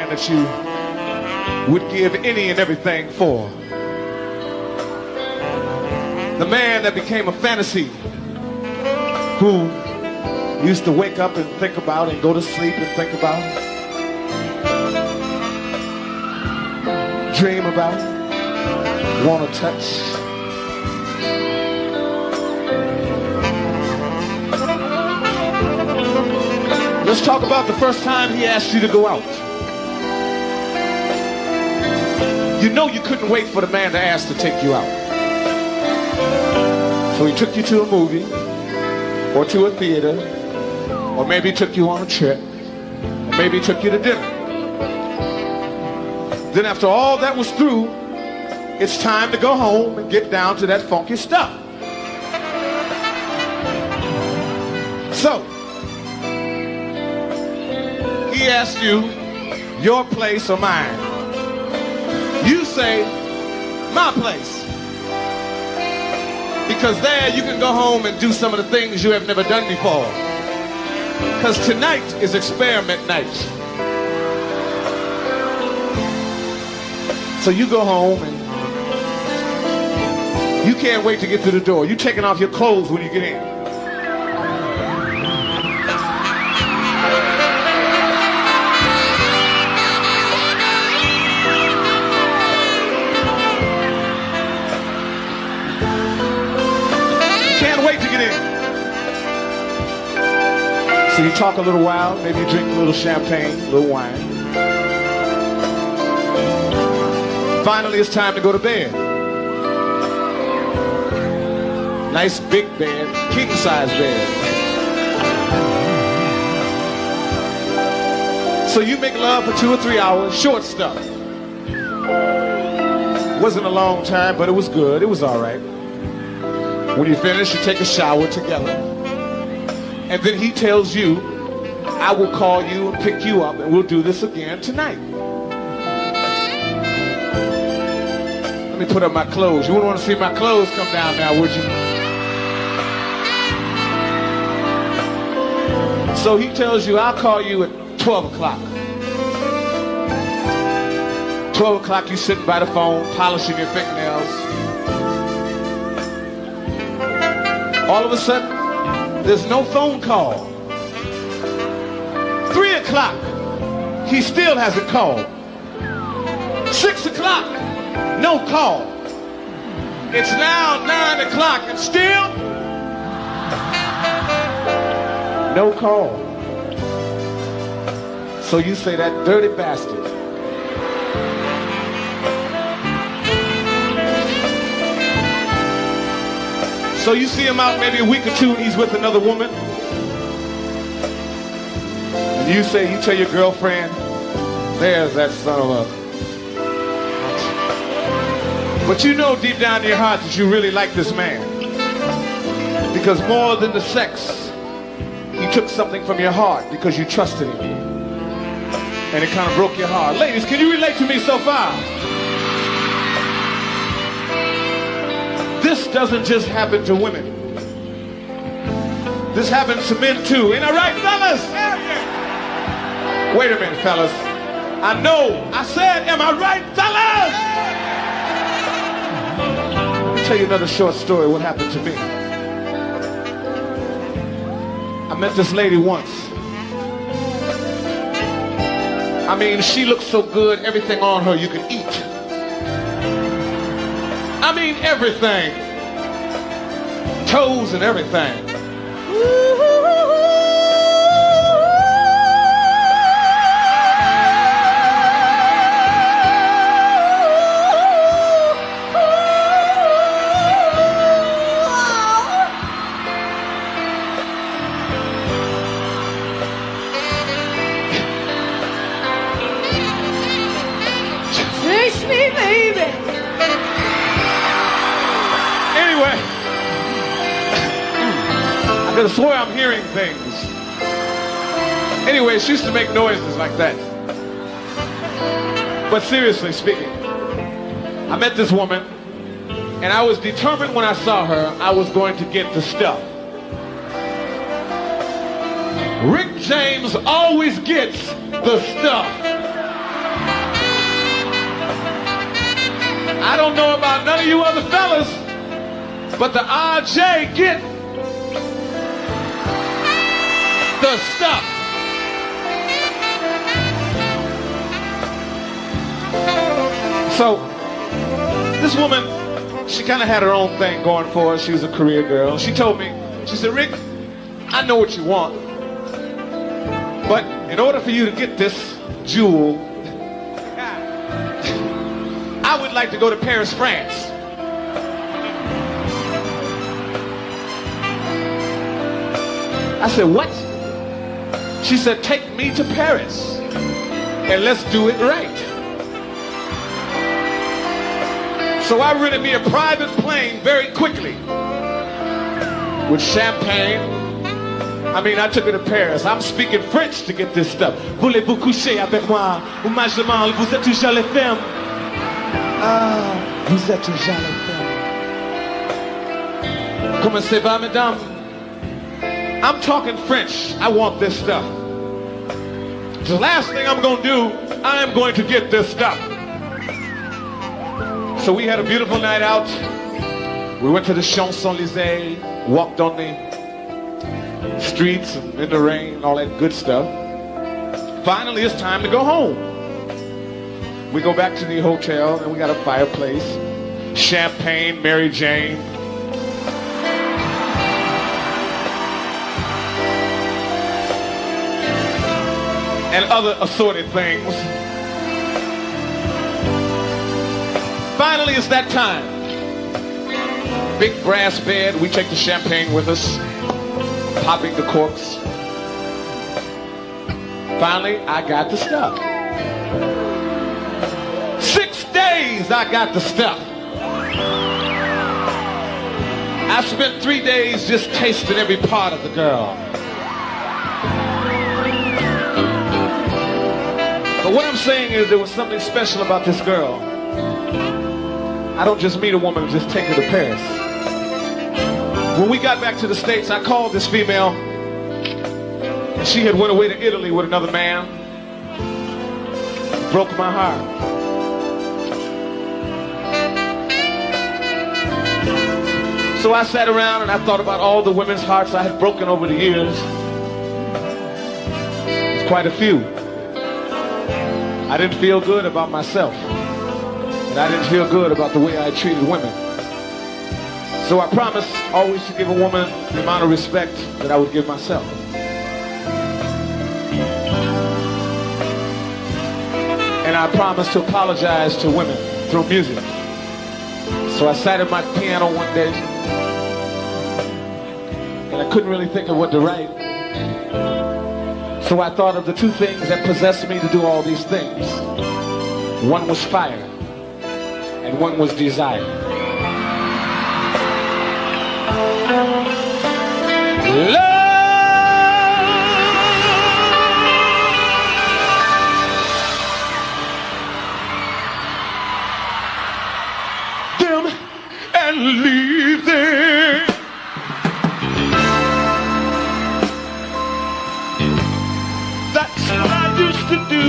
man that you would give any and everything for. The man that became a fantasy, who used to wake up and think about and go to sleep and think about, dream about, want to touch. Let's talk about the first time he asked you to go out. You know you couldn't wait for the man to ask to take you out. So he took you to a movie, or to a theater, or maybe he took you on a trip, or maybe he took you to dinner. Then after all that was through, it's time to go home and get down to that funky stuff. So, he asked you, your place or mine? You say, my place. Because there you can go home and do some of the things you have never done before. Because tonight is experiment night. So you go home and you can't wait to get to the door. You're taking off your clothes when you get in. So you talk a little while, maybe you drink a little champagne, a little wine. Finally, it's time to go to bed. Nice big bed, king-size bed. So you make love for 2 or 3 hours, short stuff. Wasn't a long time, but it was good, it was all right. When you finish, you take a shower together. And then he tells you, I will call you and pick you up and we'll do this again tonight. Let me put up my clothes. You wouldn't want to see my clothes come down now, would you? So he tells you, I'll call you at 12 o'clock. 12 o'clock, you sitting by the phone, polishing your fingernails. All of a sudden, there's no phone call. 3 o'clock, he still hasn't called. 6 o'clock, no call. It's now 9 o'clock and still no call. So you say, that dirty bastard. So you see him out maybe a week or two and he's with another woman. And you say, you tell your girlfriend, there's that son of a... But you know deep down in your heart that you really like this man. Because more than the sex, he took something from your heart because you trusted him. And it kind of broke your heart. Ladies, can you relate to me so far? This doesn't just happen to women. This happens to men too. Ain't that right, fellas? Wait a minute, fellas. I know. I said, am I right, fellas? Let me tell you another short story what happened to me. I met this lady once. I mean, she looked so good, everything on her you could eat. I mean everything. Toes and everything. Kiss me, baby. Anyway, I could swear I'm hearing things. Anyway, she used to make noises like that. But seriously speaking, I met this woman, and I was determined when I saw her, I was going to get the stuff. Rick James always gets the stuff. don't know about none of you other fellas, but the RJ get the stuff. So, this woman, she kind of had her own thing going for her. She was a career girl. She told me, she said, Rick, I know what you want, but in order for you to get this jewel, I would like to go to Paris, France. I said, what? She said, take me to Paris and let's do it right. So I rented me a private plane very quickly with champagne. I mean, I took her to Paris. I'm speaking French to get this stuff. Voulez-vous coucher avec moi? Ou moi je demande, vous êtes toujours les femmes? Ah, vous êtes toujours les femmes. Comment ça va, madame? I'm talking French. I want this stuff. The last thing I'm going to do, I am going to get this stuff. So we had a beautiful night out. We went to the Champs-Élysées, walked on the streets and in the rain, all that good stuff. Finally, it's time to go home. We go back to the hotel and we got a fireplace, champagne, Mary Jane. And other assorted things. Finally, it's that time. Big brass bed. We take the champagne with us, popping the corks. Finally, I got the stuff. 6 days I got the stuff. I spent 3 days just tasting every part of the girl. But what I'm saying is there was something special about this girl. I don't just meet a woman and just take her to Paris. When we got back to the States, I called this female, and she had went away to Italy with another man. Broke my heart. So I sat around and I thought about all the women's hearts I had broken over the years. It's quite a few. I didn't feel good about myself. And I didn't feel good about the way I treated women. So I promised always to give a woman the amount of respect that I would give myself. And I promised to apologize to women through music. So I sat at my piano one day and I couldn't really think of what to write. So I thought of the two things that possessed me to do all these things. One was fire and one was desire. Love them and leave them. That's what I used to do.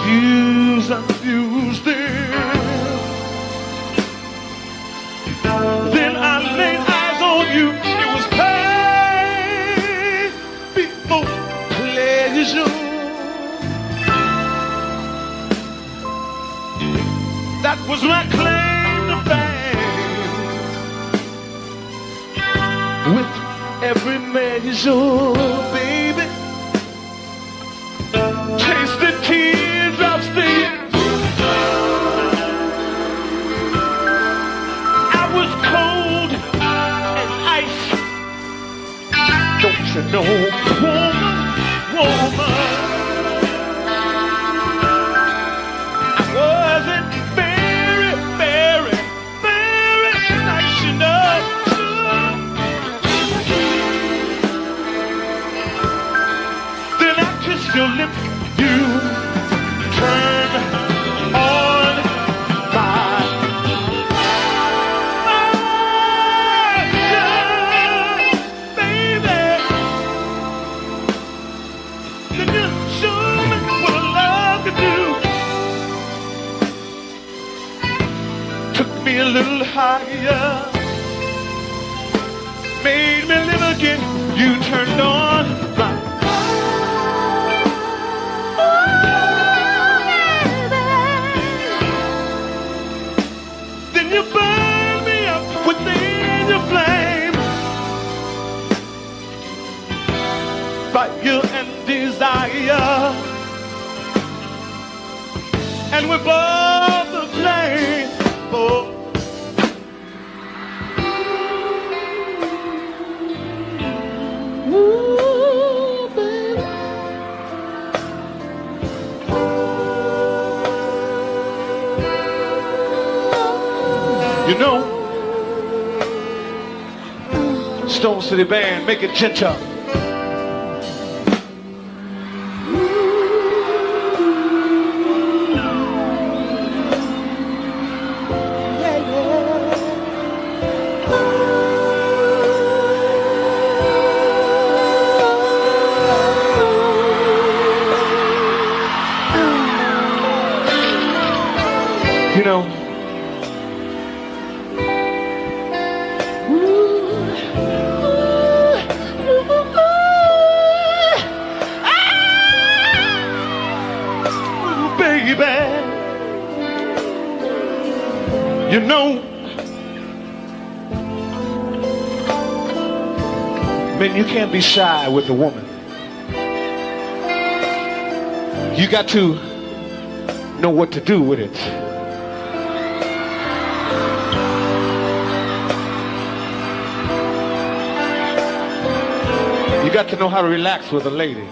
Use and abuse them. Then I laid eyes on you. It was pain before pleasure. That was my claim to fame. With every measure, baby, taste the teardrops still. I was cold and ice. Don't you know, woman, woman, I wasn't very, very, very nice, you know. Then I kissed your lips, you turn on my baby. Then you show me what I love to do. me a little higher, made me live again. You turned on my then you burned me up within your flame. Fire and desire, and we both the flame. Oh. Ooh, baby. You know, Stone City Band, make it gentle. You know, baby, you know, man, you can't be shy with a woman. You got to know what to do with it. You got to know how to relax with a lady.